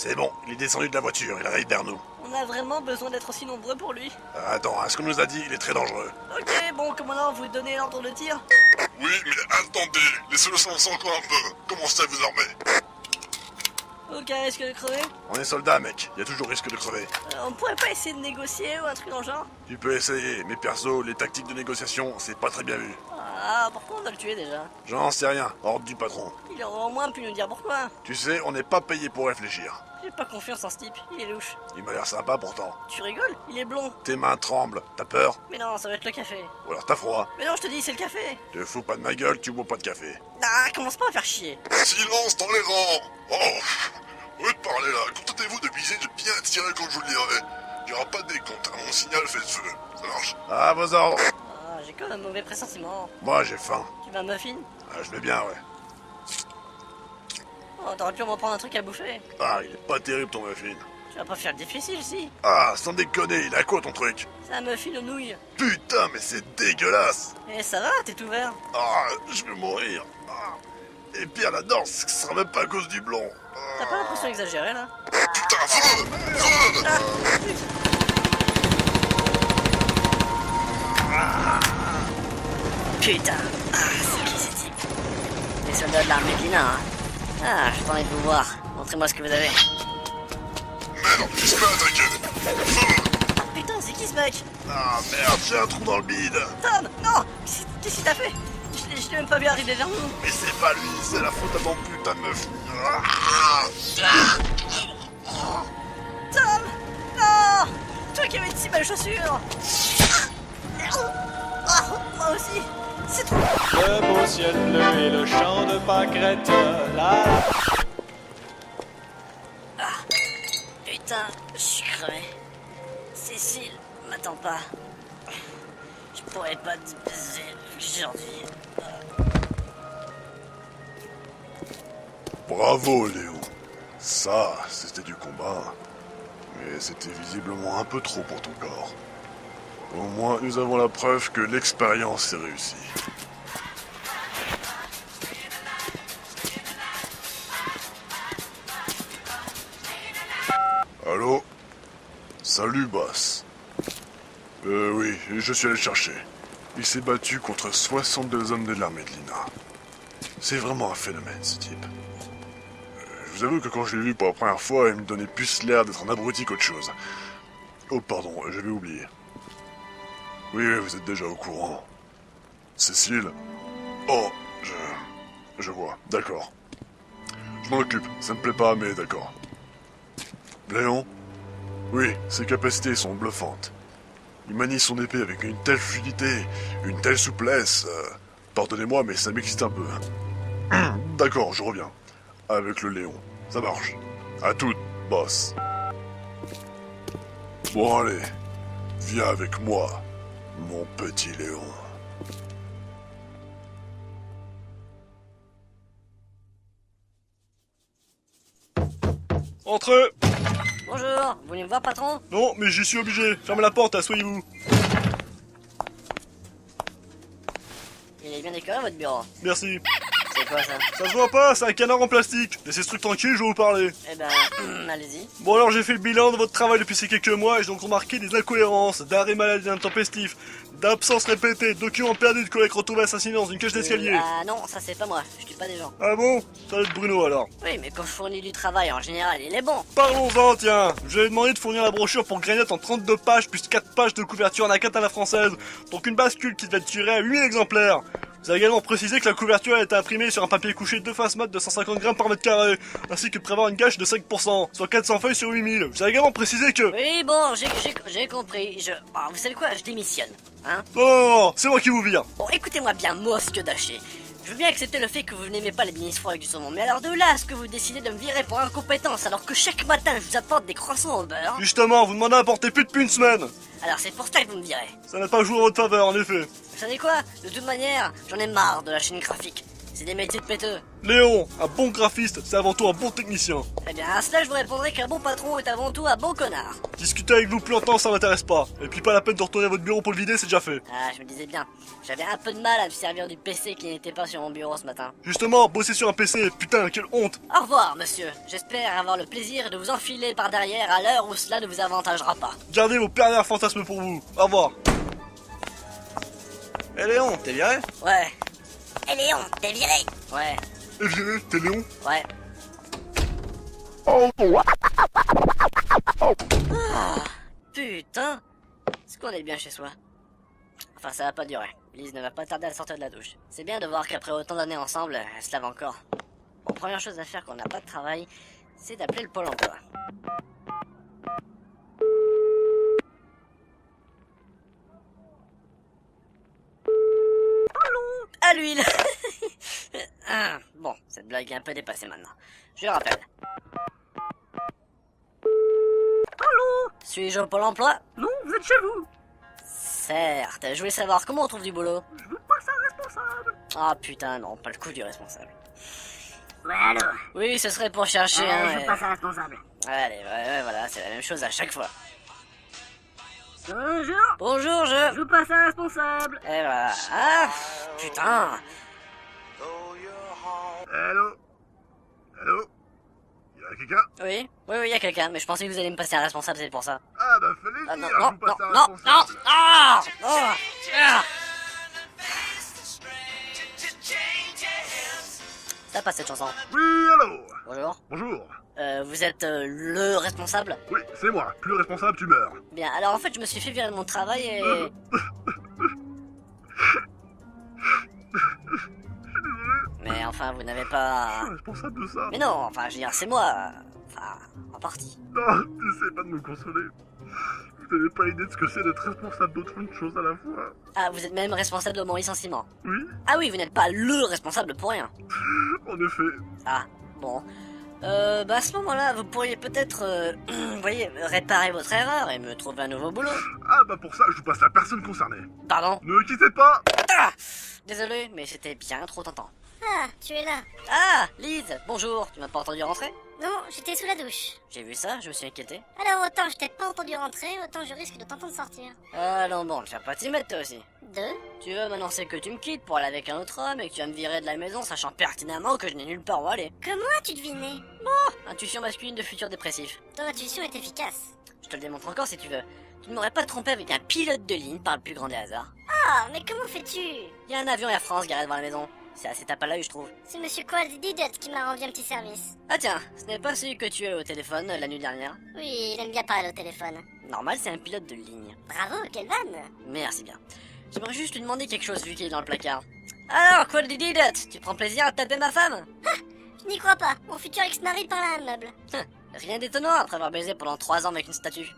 C'est bon, il est descendu de la voiture, il arrive vers nous. On a vraiment besoin d'être aussi nombreux pour lui. Attends, à ce qu'on nous a dit, il est très dangereux. Ok, bon, commandant, vous donnez l'ordre de tir? Oui, mais attendez, laissez-le s'avancer encore un peu. Comment ça vous armez? Ok, risque de crever? On est soldats, mec, il y a toujours risque de crever. On pourrait pas essayer de négocier ou un truc dans le genre? Tu peux essayer, mais perso, les tactiques de négociation, c'est pas très bien vu. Ah, pourquoi on doit le tuer déjà? J'en sais rien, ordre du patron. Il aurait au moins pu nous dire pourquoi. Tu sais, on n'est pas payé pour réfléchir. J'ai pas confiance en ce type, il est louche. Il m'a l'air sympa pourtant. Tu rigoles? Il est blond. Tes mains tremblent, t'as peur? Mais non, ça va être le café. Ou alors t'as froid? Mais non, je te dis, c'est le café. Te fous pas de ma gueule, tu bois pas de café. Ah, commence pas à faire chier. Silence dans les rangs. Oh, eux de parler là, contentez-vous de viser, de bien tirer quand je vous le dirai. Il n'y aura pas de décompte, mon signal fait feu. Ça marche? Ah, vos ordres. Ah, j'ai quand même un mauvais pressentiment. Moi, j'ai faim. Tu veux un muffin? Ah, je veux bien, ouais. Oh, t'aurais pu me prendre un truc à bouffer. Ah, il est pas terrible ton muffin. Tu vas pas faire le difficile, si. Ah, sans déconner, il a quoi ton truc? C'est un muffin aux nouilles. Putain, mais c'est dégueulasse. Eh, ça va, t'es tout vert. Ah, je vais mourir. Ah. Et pire là-dedans, ce sera même pas à cause du blond. T'as pas l'impression exagérée, là? Putain, feu! Feu! Ah, putain. Ah, c'est qui ces types? Les soldats de l'armée de Lina, hein. Ah, j'ai pas envie de vous voir. Montrez-moi ce que vous avez. Merde, il se fait attaquer! Feu! Putain, c'est qui ce mec? Ah merde, j'ai un trou dans le bide. Tom, non! Qu'est-ce qu'il t'a fait? Je l'ai même pas vu arriver vers nous. Mais c'est pas lui, c'est la faute à ton putain de meuf. Ah. Tom! Non! Toi qui avais de si belles chaussures! Ah, moi aussi! C'est trop... Le beau ciel bleu et le champ de pâquerettes, là. Putain, je suis crevé. Cécile, m'attends pas. Je pourrais pas te baiser aujourd'hui. Bravo Léo. Ça, c'était du combat. Mais c'était visiblement un peu trop pour ton corps. Au moins, nous avons la preuve que l'expérience est réussie. Allô? Salut, boss. Oui, je suis allé le chercher. Il s'est battu contre 62 hommes de l'armée de Lina. C'est vraiment un phénomène, ce type. Je vous avoue que quand je l'ai vu pour la première fois, il me donnait plus l'air d'être un abruti qu'autre chose. Oh, pardon, j'avais oublié. Oui, vous êtes déjà au courant. Cécile? Oh, je vois, d'accord. Je m'en occupe, ça me plaît pas, mais d'accord. Léon? Oui, ses capacités sont bluffantes. Il manie son épée avec une telle fluidité, une telle souplesse. Pardonnez-moi, mais ça m'excite un peu. D'accord, je reviens. Avec le Léon. Ça marche. À tout, boss. Bon, allez. Viens avec moi, mon petit Léon. Entre. Bonjour, vous voulez me voir, patron? Non, mais j'y suis obligé. Fermez la porte, asseyez-vous. Il est bien décoré, votre bureau. Merci. C'est quoi, ça? Ça se voit pas, c'est un canard en plastique. Laissez ce truc tranquille, je vais vous parler. Eh ben, allez-y. Bon alors j'ai fait le bilan de votre travail depuis ces quelques mois et j'ai donc remarqué des incohérences, d'arrêts maladie intempestifs, d'absences répétées, de documents perdus, de collègues retrouvés assassinés dans une cage d'escalier. Ah non, ça c'est pas moi, je tue pas des gens. Ah bon? Ça va être Bruno alors. Oui, mais quand je fournis du travail, en général, il est bon. Parlons-en tiens. Je vous avais demandé de fournir la brochure pour Grignotte en 32 pages plus 4 pages de couverture en A4 à la française. Donc une bascule qui devait être tirée à 8000 exemplaires. Vous avez également précisé que la couverture a été imprimée sur un papier couché 2 faces mat de 150 grammes par mètre carré, ainsi que de prévoir une gâche de 5%, soit 400 feuilles sur 8000. Vous avez également précisé que... Oui, bon, j'ai compris. Ah, vous savez quoi, je démissionne. Hein? Oh, c'est moi qui vous vire. Bon, écoutez-moi bien, mosque d'aché. Je veux bien accepter le fait que vous n'aimez pas les ministres froids avec du saumon, mais alors de là à ce que vous décidez de me virer pour incompétence alors que chaque matin je vous apporte des croissants au beurre. Justement, vous demandez à apporter plus depuis une semaine. Alors c'est pour ça que vous me virez. Ça n'a pas joué en votre faveur, en effet. Vous savez quoi? De toute manière, j'en ai marre de la chaîne graphique. C'est des métiers de péteux. Léon, un bon graphiste, c'est avant tout un bon technicien. Eh bien, à cela, je vous répondrai qu'un bon patron est avant tout un bon connard. Discuter avec vous plus longtemps, ça m'intéresse pas. Et puis pas la peine de retourner à votre bureau pour le vider, c'est déjà fait. Ah, je me disais bien. J'avais un peu de mal à me servir du PC qui n'était pas sur mon bureau ce matin. Justement, bosser sur un PC, putain, quelle honte. Au revoir, monsieur. J'espère avoir le plaisir de vous enfiler par derrière à l'heure où cela ne vous avantagera pas. Gardez vos pervers fantasmes pour vous. Au revoir. Eh Léon, t'es viré? Ouais. Eh Léon, t'es viré? Ouais. Et viré, t'es Léon? Ouais. Ah, putain. Est-ce qu'on est bien chez soi? Enfin, ça va pas durer. Lise ne va pas tarder à sortir de la douche. C'est bien de voir qu'après autant d'années ensemble, elle se lave encore. Bon, première chose à faire quand on n'a pas de travail, c'est d'appeler le Pôle emploi. À l'huile. Ah, bon, cette blague est un peu dépassée maintenant. Je le rappelle. Allô? Suis-je au Pôle emploi? Non, vous êtes chez vous. Certes, je voulais savoir comment on trouve du boulot. Je vous passe un responsable. Ah putain, non, pas le coup du responsable. Ouais, alors. Oui, ce serait pour chercher un... Je vous passe un responsable. Allez, ouais, voilà, c'est la même chose à chaque fois. Bonjour. Bonjour, je... Je vous passe un responsable. Et voilà. Ah, putain. Allô? Allô? Y'a quelqu'un? Oui, il y a quelqu'un, mais je pensais que vous alliez me passer un responsable, c'est pour ça. Ah bah fallait Ah, le non, dire, non, je vous passe un non, responsable. ah, ah. Ça passe cette chanson. Oui, allô? Bonjour. Bonjour. Vous êtes le responsable? Oui, c'est moi. Plus responsable, tu meurs. Bien, alors en fait, je me suis fait virer de mon travail et... Mais enfin, vous n'avez Je pas... suis responsable de ça. Mais non, enfin, je veux dire, c'est moi. Enfin, en partie. Non, t'essaies pas de me consoler. Vous n'avez pas idée de ce que c'est d'être responsable d'autant de choses à la fois. Ah, vous êtes même responsable de mon licenciement. Oui, Ah oui, vous n'êtes pas le responsable pour rien. en effet. Ah, bon. À ce moment-là, vous pourriez peut-être, vous voyez, réparer votre erreur et me trouver un nouveau boulot. Ah bah pour ça, je vous passe la personne concernée. Pardon? Ne quittez pas. Ah, désolé, mais c'était bien trop tentant. Ah, tu es là. Ah, Lise, bonjour, tu m'as pas entendu rentrer? Non, j'étais sous la douche. J'ai vu ça, je me suis inquiété. Alors autant je t'ai pas entendu rentrer, autant je risque de t'entendre sortir. Ah non, bon, tu vas pas t'y mettre toi aussi. Deux. Tu veux m'annoncer que tu me quittes pour aller avec un autre homme et que tu vas me virer de la maison sachant pertinemment que je n'ai nulle part où aller. Comment as-tu deviné? Intuition masculine de futur dépressif. Ton intuition est efficace. Je te le démontre encore si tu veux. Tu ne m'aurais pas trompé avec un pilote de ligne par le plus grand des hasards. Ah, mais comment fais-tu? Il y a un avion Air France garé devant la maison. C'est assez tape à l'œil, je trouve. C'est Monsieur Quadidot qui m'a rendu un petit service. Ah tiens, ce n'est pas celui que tu as eu au téléphone la nuit dernière. Oui, il aime bien parler au téléphone. Normal, c'est un pilote de ligne. Bravo, quelle vanne. Merci bien. J'aimerais juste lui demander quelque chose vu qu'il est dans le placard. Alors, quoi de didette? Tu prends plaisir à taper ma femme? Je n'y crois pas, mon futur ex-mari parle à un meuble. Rien d'étonnant après avoir baisé pendant 3 ans avec une statue.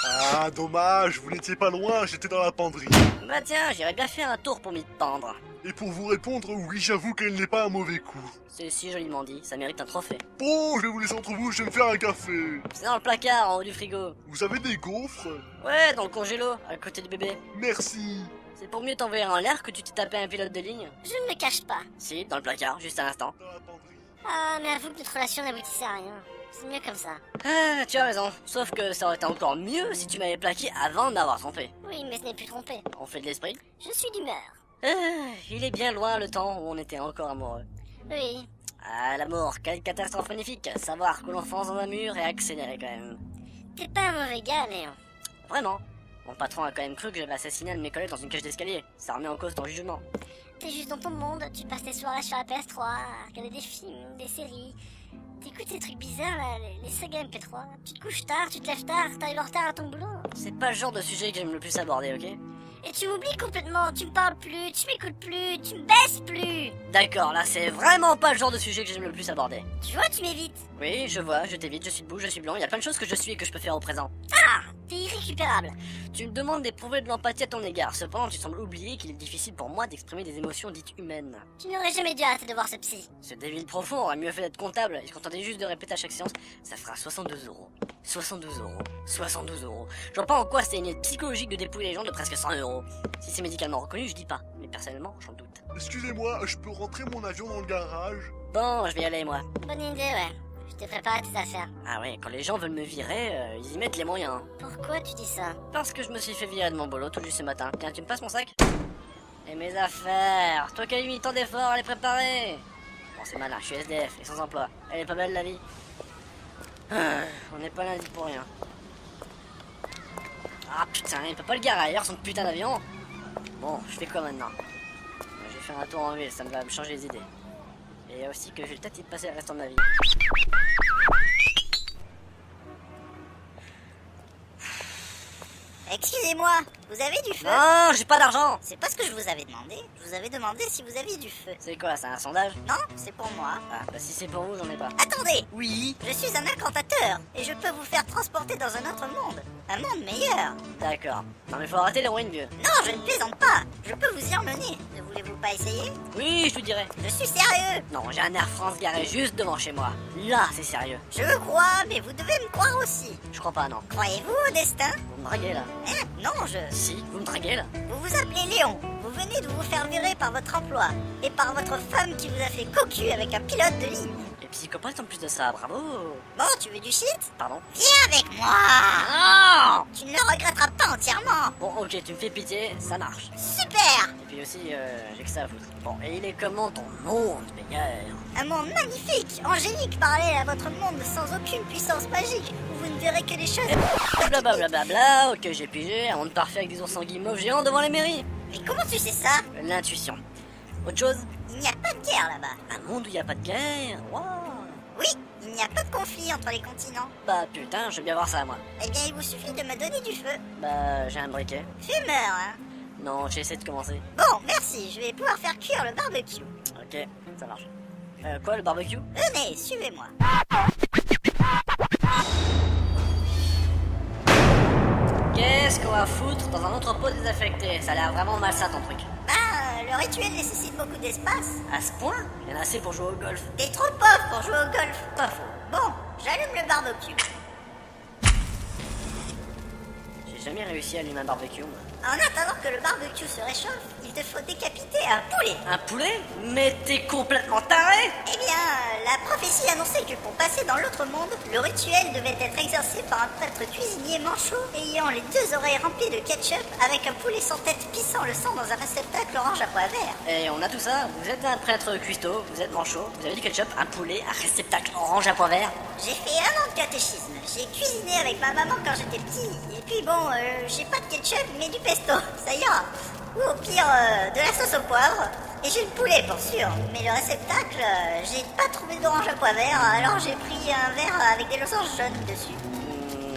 Ah, dommage, vous n'étiez pas loin, j'étais dans la penderie. Bah tiens, j'irais bien faire un tour pour m'y pendre. Et pour vous répondre, oui, j'avoue qu'elle n'est pas un mauvais coup. C'est si joliment dit, ça mérite un trophée. Bon, je vais vous laisser entre vous, je vais me faire un café. C'est dans le placard, en haut du frigo. Vous avez des gaufres? Ouais, dans le congélo, à côté du bébé. Merci. C'est pour mieux t'envoyer en l'air que tu t'es tapé un pilote de ligne? Je ne me cache pas. Si, dans le placard, juste à l'instant. Dans la penderie. Ah, mais avoue que notre relation n'aboutissait à rien. C'est mieux comme ça. Ah, tu as raison. Sauf que ça aurait été encore mieux si tu m'avais plaqué avant de m'avoir trompé. Oui, mais ce n'est plus trompé. On fait de l'esprit? Je suis d'humeur. Ah, il est bien loin le temps où on était encore amoureux. Oui. Ah, l'amour, quelle catastrophe magnifique. Savoir que l'on fonce dans un mur et accélérer quand même. T'es pas un mauvais gars, Léon. Vraiment. Mon patron a quand même cru que j'avais assassiné un de mes collègues dans une cage d'escalier. Ça remet en cause ton jugement. T'es juste dans ton monde, tu passes tes soirées sur la PS3, à regarder des films, des séries. T'écoutes ces trucs bizarres là, les sagas MP3. Tu te couches tard, tu te lèves tard, t'arrives en retard à ton boulot. C'est pas le genre de sujet que j'aime le plus aborder, ok? Et tu m'oublies complètement, tu me parles plus, tu m'écoutes plus, tu me baisses plus. D'accord, là c'est vraiment pas le genre de sujet que j'aime le plus aborder. Tu vois, tu m'évites. Oui, je vois, je t'évite, je suis debout, je suis blanc, il y a plein de choses que je suis et que je peux faire au présent. T'es irrécupérable. Tu me demandes d'éprouver de l'empathie à ton égard, cependant tu sembles oublier qu'il est difficile pour moi d'exprimer des émotions dites humaines. Tu n'aurais jamais dû arrêter de voir ce psy. Ce débile profond aurait mieux fait d'être comptable, il se contentait juste de répéter à chaque séance, ça fera 62 €. 72 euros. 72 euros. Je vois pas en quoi c'est une aide psychologique de dépouiller les gens de presque 100 euros. Si c'est médicalement reconnu, je dis pas. Mais personnellement, j'en doute. Excusez-moi, je peux rentrer mon avion dans le garage? Bon, je vais y aller, moi. Bonne idée, ouais. Je te prépare tes affaires. Ah ouais, quand les gens veulent me virer, ils y mettent les moyens. Pourquoi tu dis ça? Parce que je me suis fait virer de mon boulot tout juste ce matin. Tiens, tu me passes mon sac? Et mes affaires? Toi qui as eu mis tant d'efforts à les préparer. Bon, c'est malin, je suis SDF et sans emploi. Elle est pas belle la vie. On n'est pas lundi pour rien. Ah putain, il peut pas le garer ailleurs son putain d'avion. Bon, je fais quoi maintenant? Je vais faire un tour en ville, ça me va me changer les idées. Et aussi que je vais peut-être y passer le restant de ma vie. Excusez-moi, vous avez du feu? Non, j'ai pas d'argent. C'est pas ce que je vous avais demandé. Je vous avais demandé si vous aviez du feu. C'est quoi, c'est un sondage? Non, c'est pour moi. Ah, bah si c'est pour vous, j'en ai pas. Attendez! Oui. Je suis un incantateur et je peux vous faire transporter dans un autre monde. Un monde meilleur. D'accord. Non mais faut arrêter l'héroïne, vieux. Non, je ne plaisante pas. Je peux vous y emmener. Ne voulez-vous pas essayer? Oui, je te dirais. Je suis sérieux. Non, j'ai un Air France garé juste devant chez moi. Là, c'est sérieux. Je vous crois, mais vous devez me croire aussi. Je crois pas, non. Croyez-vous au destin? Vous me draguez, là. Hein? Non, Si, vous me draguez, là. Vous vous appelez Léon. Vous venez de vous faire virer par votre emploi et par votre femme qui vous a fait cocu avec un pilote de ligne. Et psychopathe en plus de ça, bravo. Bon, tu veux du shit? Pardon. Viens avec moi. Non. Tu ne le regretteras pas entièrement. Bon, ok, tu me fais pitié, ça marche. Super. Et puis aussi, j'ai que ça à foutre. Bon, et il est comment ton monde, meilleur? Un monde magnifique, angélique, parallèle à votre monde sans aucune puissance magique, où vous ne verrez que des choses... Blablabla, ok, j'ai pigé, un monde parfait avec des ours en guimauve géants devant les mairies. Mais comment tu sais ça? L'intuition. Autre chose? Il n'y a pas de guerre là-bas. Un monde où il n'y a pas de guerre? Waouh. Oui, il n'y a pas de conflit entre les continents. Bah putain, je veux bien voir ça, moi. Eh bien, il vous suffit de me donner du feu. Bah, j'ai un briquet. Fumeur, hein? Non, j'essaie de commencer. Bon, merci, je vais pouvoir faire cuire le barbecue. Ok, ça marche. Quoi, le barbecue? Venez, suivez-moi. Qu'est-ce qu'on va foutre dans un entrepôt désaffecté? Ça a l'air vraiment malsain ton truc. Le rituel nécessite beaucoup d'espace. À ce point? Il y en a assez pour jouer au golf. T'es trop pauvre pour jouer au golf. Pas faux. Bon, j'allume le barbecue. J'ai jamais réussi à allumer un barbecue, moi. En attendant que le barbecue se réchauffe, il te faut décapiter un poulet. Un poulet? Mais t'es complètement taré! Eh bien, la prophétie annonçait que pour passer dans l'autre monde, le rituel devait être exercé par un prêtre cuisinier manchot ayant les deux oreilles remplies de ketchup avec un poulet sans tête pissant le sang dans un réceptacle orange à pois vert. Et on a tout ça. Vous êtes un prêtre cuistot, vous êtes manchot, vous avez du ketchup, un poulet, un réceptacle orange à pois vert. J'ai fait 1 an de catéchisme. J'ai cuisiné avec ma maman quand j'étais petit. Et puis bon, j'ai pas de ketchup mais du pesto, ça ira. Ou au pire, de la sauce au poivre. Et j'ai le poulet pour sûr. Mais le réceptacle, j'ai pas trouvé d'orange à pois vert, alors j'ai pris un verre avec des losanges jaunes dessus.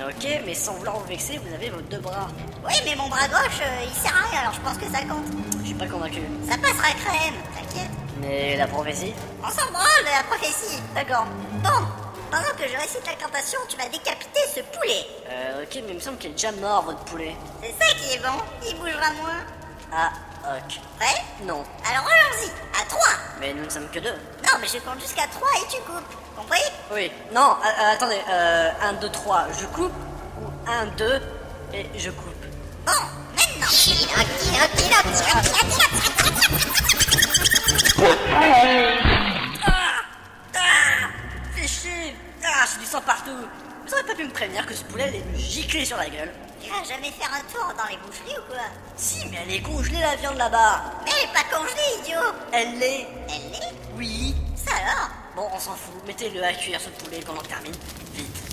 Ok, mais sans vouloir vous vexer, vous avez vos deux bras. Oui, mais mon bras gauche, il sert à rien, alors je pense que ça compte. Je suis pas convaincu. Ça passera crème, t'inquiète. Mais la prophétie? On s'en branle de la prophétie. D'accord. Bon, pendant que je récite l'incantation, tu vas décapiter ce poulet. Ok, mais il me semble qu'il est déjà mort, votre poulet. C'est ça qui est bon, il bougera moins. Ah, ok. Prêt? Non. Alors allons-y, à 3. Mais nous ne sommes que deux. Non, mais je compte jusqu'à 3 et tu coupes. Compris? Oui. Non, attendez. 1, 2, 3, je coupe. Ou 1, 2, et je coupe. Bon, maintenant. Fais chier. Ah, j'ai du sang partout. Vous auriez pas pu me prévenir que ce poulet allait me gicler sur la gueule. Tu vas jamais faire un tour dans les boucheries ou quoi? Si, mais elle est congelée la viande là-bas. Mais elle est pas congelée, idiot. Elle l'est. Elle l'est? Oui. Ça alors? Bon, on s'en fout. Mettez-le à cuire ce poulet qu'on en termine. Vite.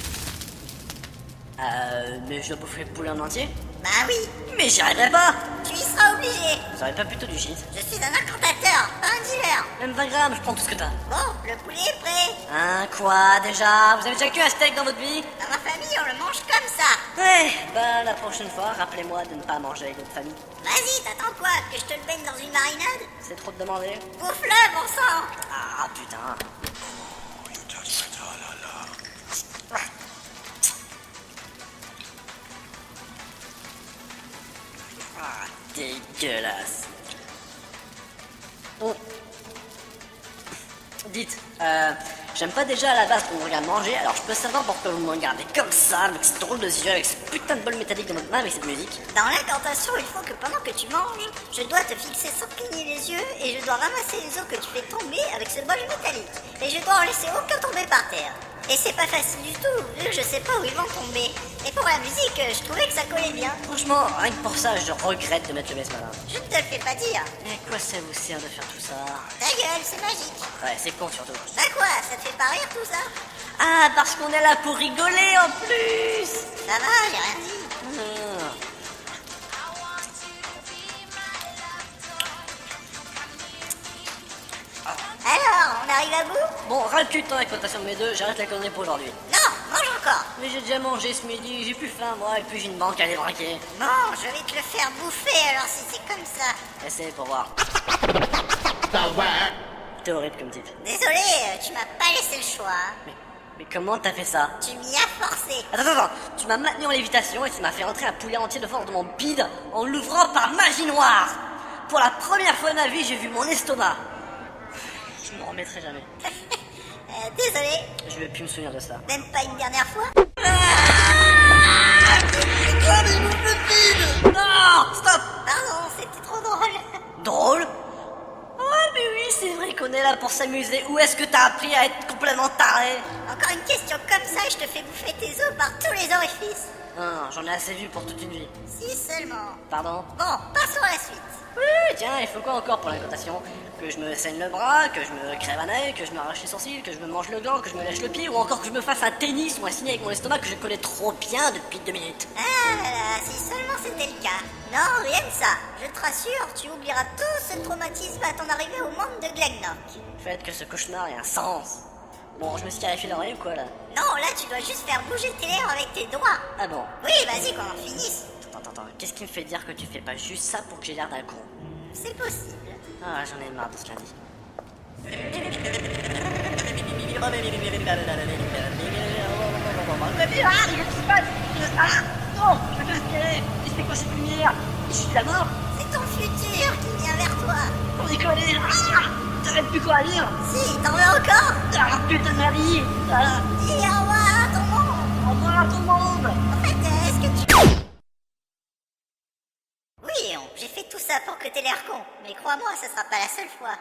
Mais je dois bouffer le poulet en entier? Bah oui, Mais j'y arriverai pas. tu y seras obligé. Vous aurez pas plutôt du shit? Je suis un incantateur, pas un dealer. Même 20 grammes, je prends tout ce que t'as. Bon, le poulet est prêt. Hein, quoi, déjà? Vous avez déjà cuit un steak dans votre vie? Dans ma famille, on le mange comme ça. Ouais, bah la prochaine fois, rappelez-moi de ne pas manger avec votre famille. Vas-y, t'attends quoi? Que je te le baigne dans une marinade? C'est trop de demander. Bouffe-le, bon sang. Ah, putain. Ah, dégueulasse. Oh. Dites, J'aime pas déjà à la base qu'on me regarde manger, alors je peux savoir pourquoi vous me regardez comme ça, avec ces drôles de yeux, avec ce putain de bol métallique dans votre main, avec cette musique. Dans l'incantation, il faut que pendant que tu manges, je dois te fixer sans cligner les yeux et je dois ramasser les os que tu fais tomber avec ce bol métallique. Et je dois en laisser aucun tomber par terre. Et c'est pas facile du tout, vu que je sais pas où ils vont tomber. Et pour la musique, je trouvais que ça collait bien. Franchement, rien que pour ça, je regrette de mettre le mesmalin. Je ne te le fais pas dire. Mais à quoi ça vous sert de faire tout ça? Ta gueule, c'est magique. Ouais, c'est con surtout. Bah quoi, ça te fait pas rire tout ça? Ah, parce qu'on est là pour rigoler en plus. Ça va, j'ai rien dit. Alors, on arrive à bout? Bon, ras le cul de temps avec rotation de mes deux, j'arrête la connerie pour aujourd'hui. Non, mange encore. Mais j'ai déjà mangé ce midi, j'ai plus faim moi, et puis j'ai une banque à aller braquer. Bon, je vais te le faire bouffer alors si c'est comme ça. Essaye pour voir. T'es horrible comme type. Désolé, tu m'as pas laissé le choix. Mais comment t'as fait ça? Tu m'y as forcé. Attends, tu m'as maintenu en lévitation et tu m'as fait rentrer un poulet entier de force de mon bide en l'ouvrant par magie noire. Pour la première fois de ma vie, j'ai vu mon estomac. Je m'en remettrai jamais. Désolé, Je vais plus me souvenir de ça. même pas une dernière fois. Non, stop. Pardon, c'était trop drôle. Drôle? Oh mais oui, c'est vrai qu'on est là pour s'amuser. Où est-ce que t'as appris à être complètement taré? Encore une question comme ça, je te fais bouffer tes os par tous les orifices. Non, j'en ai assez vu pour toute une vie. Si seulement. Pardon? Bon, passons à la suite. Oui, tiens, il faut quoi encore pour l'incantation? Que je me saigne le bras, que je me crève un œil, que je m'arrache les sourcils, que je me mange le gland, que je me lèche le pied, ou encore que je me fasse un tennis ou un signe avec mon estomac que je connais trop bien depuis 2 minutes. Ah là là, si seulement c'était le cas. Non, rien de ça. Je te rassure, tu oublieras tout ce traumatisme à ton arrivée au monde de Glagnok. Faites que ce cauchemar ait un sens. Bon, je me suis carréfié l'oreille ou quoi là? Non, là tu dois juste faire bouger tes lèvres avec tes doigts. Ah bon? Oui, vas-y qu'on en finisse. Attends, qu'est-ce qui me fait dire que tu fais pas juste ça pour que j'ai l'air d'un con? C'est possible. Ah, j'en ai marre de ce lundi. Non, je vais respirer. C'est quoi cette lumière? Je suis de la mort. C'est ton futur qui vient vers toi. On déconne. T'arrêtes plus quoi à dire? Si, t'en veux encore? Ah, putain de ma vie. Ah, Dis au revoir à ton monde. au revoir à tout le monde. En fait, est-ce que tu... Oui, Léon, j'ai fait tout ça pour que t'aies l'air con. Mais crois-moi, ce sera pas la seule fois.